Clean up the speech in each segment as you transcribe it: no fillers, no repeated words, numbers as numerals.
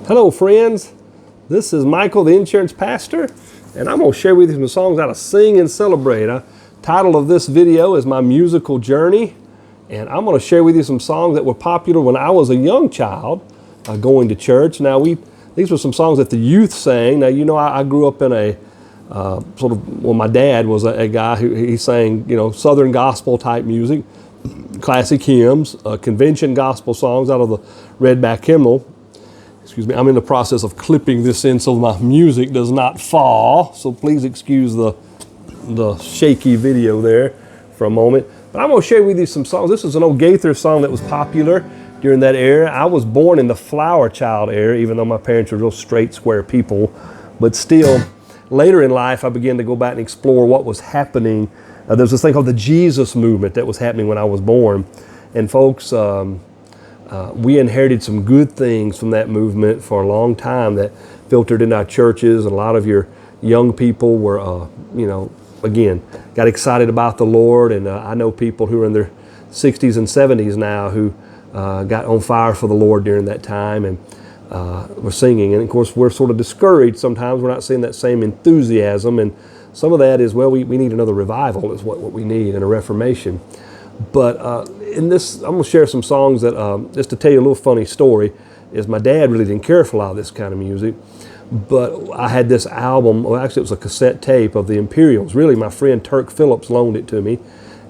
Hello friends, this is Michael, the insurance pastor, and I'm going to share with you some songs out of Sing and Celebrate. Title of this video is My Musical Journey, and I'm going to share with you some songs that were popular when I was a young child going to church. Now these were some songs that the youth sang. Now you know I grew up in a my dad was a guy who he sang Southern gospel type music, classic hymns, convention gospel songs out of the Redback hymnal. Excuse me, I'm in the process of clipping this in so my music does not fall. So please excuse the shaky video there for a moment. But I'm going to share with you some songs. This is an old Gaither song that was popular during that era. I was born in the Flower Child era, even though my parents were real straight, square people. But still, later in life, I began to go back and explore what was happening. There's this thing called the Jesus movement that was happening when I was born. And folks, we inherited some good things from that movement for a long time that filtered into our churches, and a lot of your young people were, again, got excited about the Lord, and I know people who are in their 60s and 70s now who got on fire for the Lord during that time and were singing. And of course, we're sort of discouraged sometimes. We're not seeing that same enthusiasm, and some of that is, well, we need another revival is what we need, and a reformation. But in this, I'm going to share some songs that, just to tell you a little funny story, is my dad really didn't care for a lot of this kind of music. But I had this album, well actually it was a cassette tape of the Imperials. Really, my friend Turk Phillips loaned it to me.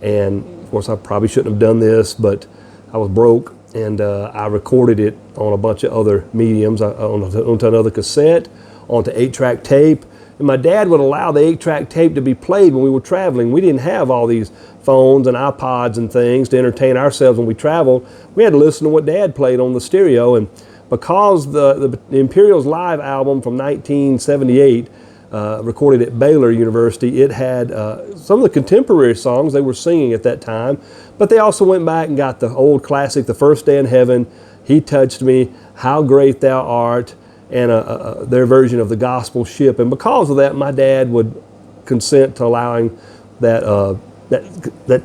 And of course I probably shouldn't have done this, but I was broke, and I recorded it on a bunch of other mediums, onto another cassette, onto 8-track tape. And my dad would allow the 8-track tape to be played when we were traveling. We didn't have all these phones and iPods and things to entertain ourselves when we traveled. We had to listen to what Dad played on the stereo. And because the Imperials live album from 1978, recorded at Baylor University, it had some of the contemporary songs they were singing at that time. But they also went back and got the old classic, The First Day in Heaven, He Touched Me, How Great Thou Art, and their version of the Gospel Ship. And because of that, my dad would consent to allowing that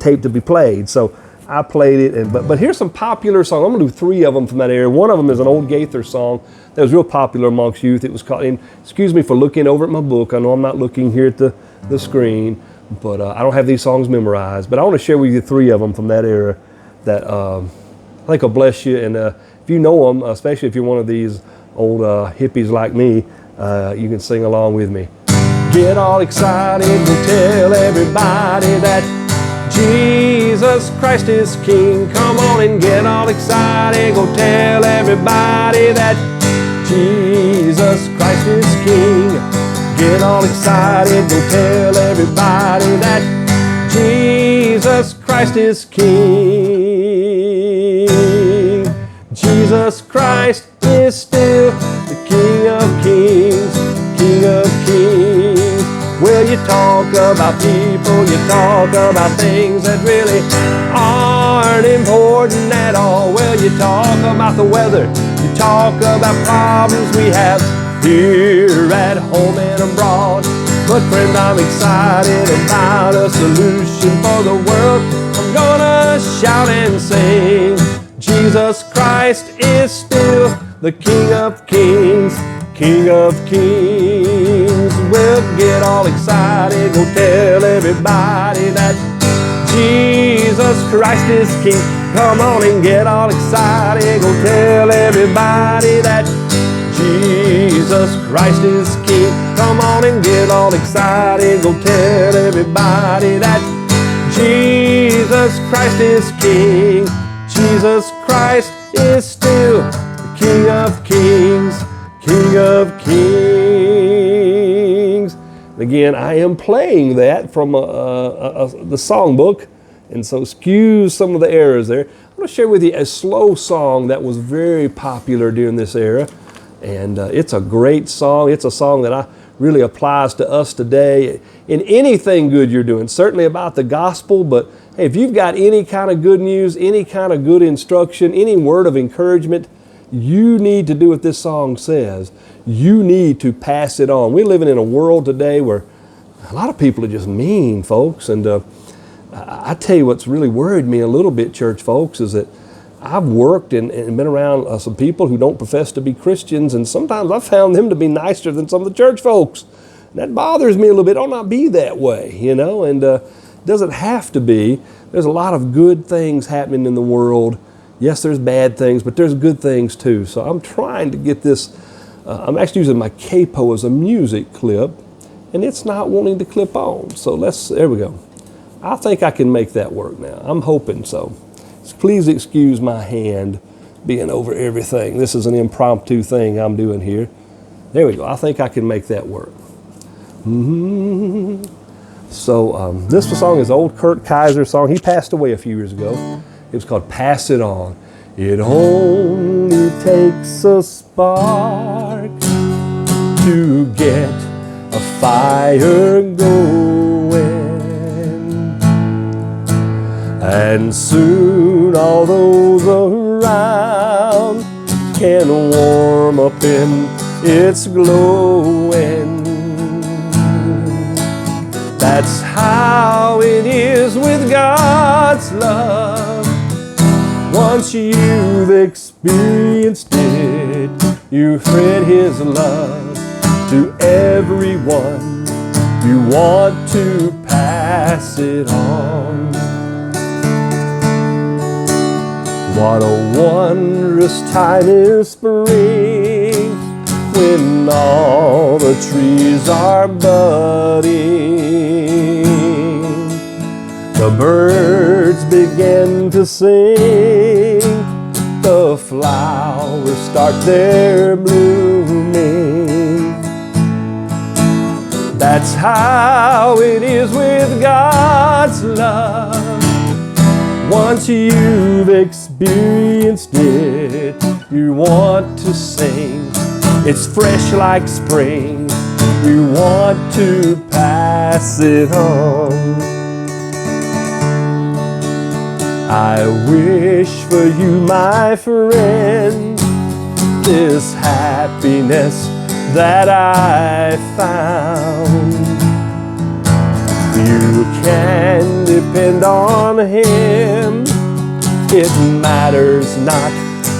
tape to be played. So I played it. But here's some popular songs. I'm going to do 3 of them from that era. One of them is an old Gaither song that was real popular amongst youth. It was called, and excuse me for looking over at my book. I know I'm not looking here at the screen, but I don't have these songs memorized. But I want to share with you 3 of them from that era that I think will bless you. And if you know them, especially if you're one of these old hippies like me, you can sing along with me. Get all excited and tell everybody that Jesus Christ is King. Come on and get all excited, go tell everybody that Jesus Christ is King. Get all excited, go tell everybody that Jesus Christ is King. Jesus Christ is still the King of Kings, King of Kings. Well, you talk about people, you talk about things that really aren't important at all. Well, you talk about the weather, you talk about problems we have here at home and abroad. But friend, I'm excited about a solution for the world. I'm gonna shout and sing. Jesus Christ is still the King of Kings, King of Kings. Well, get all excited, go tell everybody that Jesus Christ is King. Come on and get all excited, go tell everybody that Jesus Christ is King. Come on and get all excited, go tell everybody that Jesus Christ is King. Jesus Christ is still the King of Kings, King of Kings. Again, I am playing that from the songbook, and so excuse some of the errors there. I'm going to share with you a slow song that was very popular during this era, and it's a great song. It's a song that really applies to us today in anything good you're doing, certainly about the gospel, but hey, if you've got any kind of good news, any kind of good instruction, any word of encouragement, you need to do what this song says. You need to pass it on. We're living in a world today where a lot of people are just mean, folks. And I tell you what's really worried me a little bit, church folks, is that I've worked and been around some people who don't profess to be Christians, and sometimes I've found them to be nicer than some of the church folks. And that bothers me a little bit. It ought not be that way, you know, and it doesn't have to be. There's a lot of good things happening in the world. Yes, there's bad things, but there's good things too. So I'm trying to get this, I'm actually using my capo as a music clip, and it's not wanting to clip on. So there we go. I think I can make that work now. I'm hoping so. Please excuse my hand being over everything. This is an impromptu thing I'm doing here. There we go. I think I can make that work. So this song is old Kurt Kaiser song. He passed away a few years ago. It was called Pass It On. It only takes a spark to get a fire going. And soon all those around can warm up in its glowing. That's how it is with God's love. Once you've experienced it, you spread His love to everyone. You want to pass it on. What a wondrous time is spring, when all the trees are budding. The birds begin to sing, the flowers start their blooming. That's how it is with God's love. Once you've experienced it, you want to sing. It's fresh like spring. You want to pass it on. I wish for you, my friend, this happiness that I found. You can depend on Him. It matters not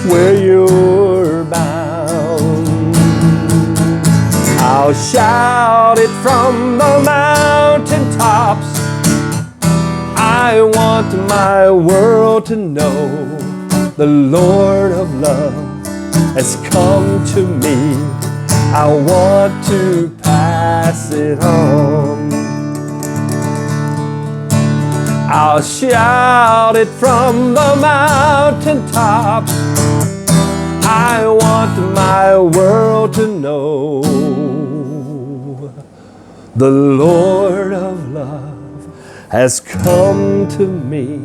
where you're bound. I'll shout it from the mountaintops. I want my world to know the Lord of love has come to me. I want to pass it on. I'll shout it from the mountaintops. I want my world to know the Lord of love has come to me.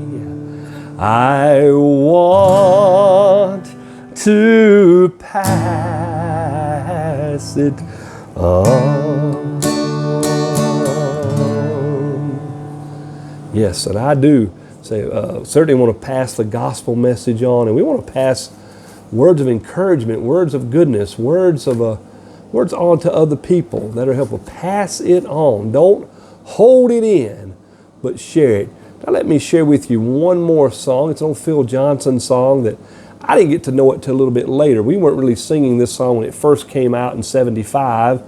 I want to pass it on. Yes, and I do say, certainly want to pass the gospel message on, and we want to pass words of encouragement, words of goodness, words on to other people that are helpful. Pass it on. Don't hold it in, but share it. Now let me share with you one more song. It's an old Phil Johnson song that I didn't get to know it till a little bit later. We weren't really singing this song when it first came out in '75,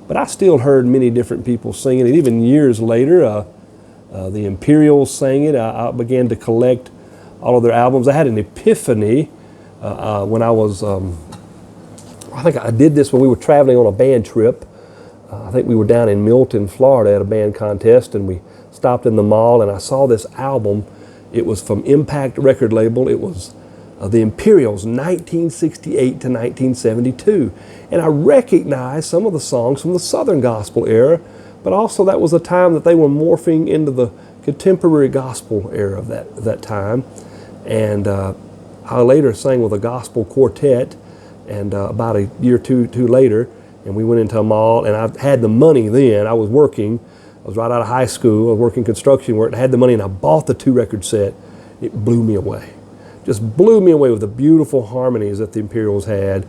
but I still heard many different people singing it. Even years later, the Imperials sang it. I began to collect all of their albums. I had an epiphany when I was, I think I did this when we were traveling on a band trip. I think we were down in Milton, Florida at a band contest, and we stopped in the mall and I saw this album. It was from Impact record label. It was the Imperials, 1968 to 1972. And I recognized some of the songs from the Southern Gospel era, but also that was a time that they were morphing into the contemporary gospel era of that time. And I later sang with a gospel quartet, and about a year or two later, and we went into a mall, and I had the money then. I was working. I was right out of high school. I was working construction work, and I had the money, and I bought the 2-record set. It blew me away. Just blew me away with the beautiful harmonies that the Imperials had,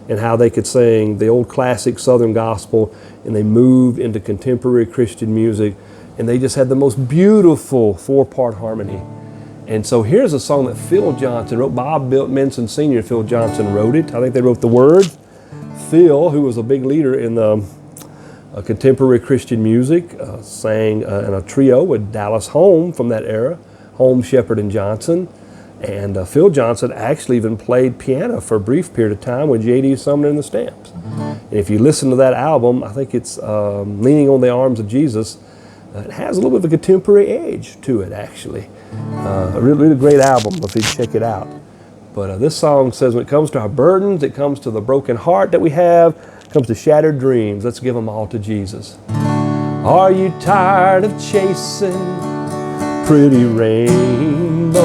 and how they could sing the old classic Southern gospel, and they moved into contemporary Christian music, and they just had the most beautiful 4-part harmony. And so here's a song that Phil Johnson wrote. Bob Menson Sr. and Phil Johnson wrote it. I think they wrote the words. Phil, who was a big leader in the contemporary Christian music, sang in a trio with Dallas Holm from that era, Holm, Shepherd, and Johnson. And Phil Johnson actually even played piano for a brief period of time with J.D. Sumner and the Stamps. And if you listen to that album, I think it's Leaning on the Arms of Jesus. It has a little bit of a contemporary edge to it, actually. A really great album if you check it out. But this song says, when it comes to our burdens, it comes to the broken heart that we have, it comes to shattered dreams, let's give them all to Jesus. Are you tired of chasing pretty rainbows?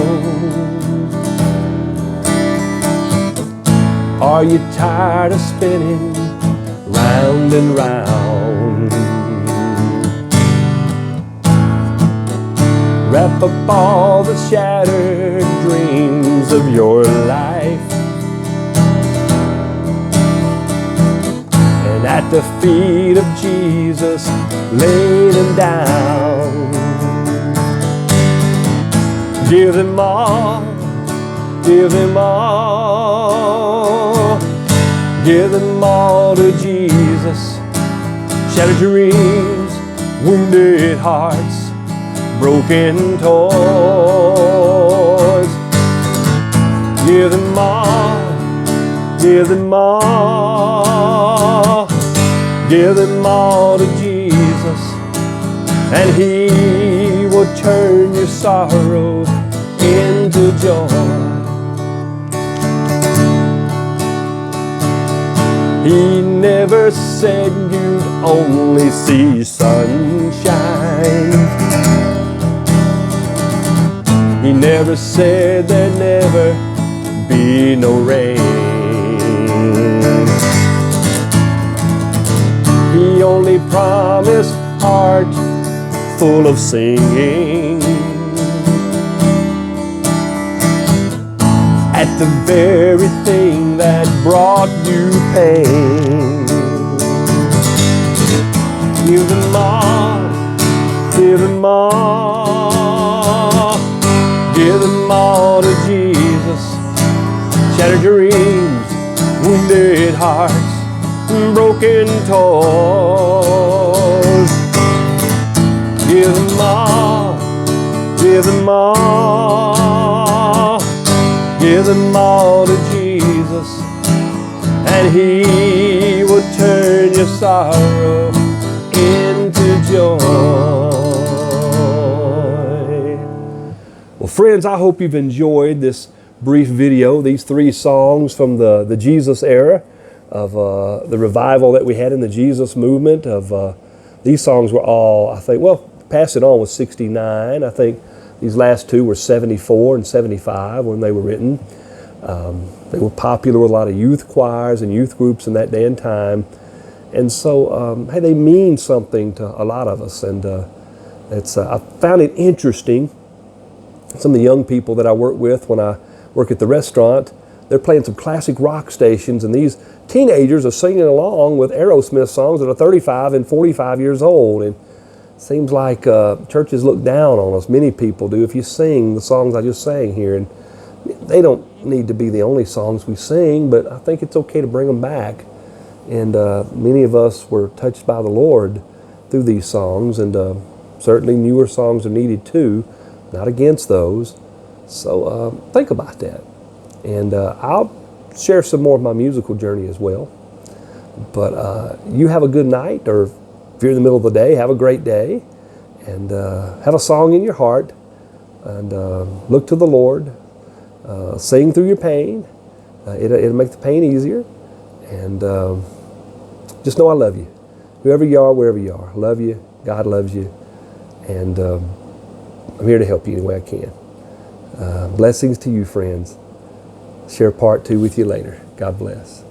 Are you tired of spinning round and round? Wrap up all the shattered dreams of your life, and at the feet of Jesus lay them down. Give them all, give them all, give them all to Jesus. Shattered dreams, wounded hearts, broken toys. Give them all, give them all, give them all to Jesus, and He will turn your sorrows into joy. He never said you'd only see sunshine. He never said there'd never be no rain. He only promised heart full of singing. At the very thing that brought you pain. Give them all, give them all, give them all to Jesus. Shattered dreams, wounded hearts, broken toys. Give them all, give them all, give them all to Jesus, and He will turn your sorrow into joy. Well, friends, I hope you've enjoyed this brief video, these 3 songs from the Jesus era of the revival that we had in the Jesus movement. These songs were all, I think, well, Pass It On was 69. I think these last 2 were 74 and 75 when they were written. They were popular with a lot of youth choirs and youth groups in that day and time. And so, hey, they mean something to a lot of us. And I found it interesting. Some of the young people that I work with when I work at the restaurant, they're playing some classic rock stations, and these teenagers are singing along with Aerosmith songs that are 35 and 45 years old. And it seems like churches look down on us. Many people do if you sing the songs I just sang here. And they don't need to be the only songs we sing, but I think it's okay to bring them back. And many of us were touched by the Lord through these songs, and certainly newer songs are needed too. Not against those. So think about that. And I'll share some more of my musical journey as well. But you have a good night, or if you're in the middle of the day, have a great day. And have a song in your heart. And look to the Lord. Sing through your pain. It'll make the pain easier. And just know I love you. Whoever you are, wherever you are. I love you. God loves you. And I'm here to help you any way I can. Blessings to you, friends. Share part 2 with you later. God bless.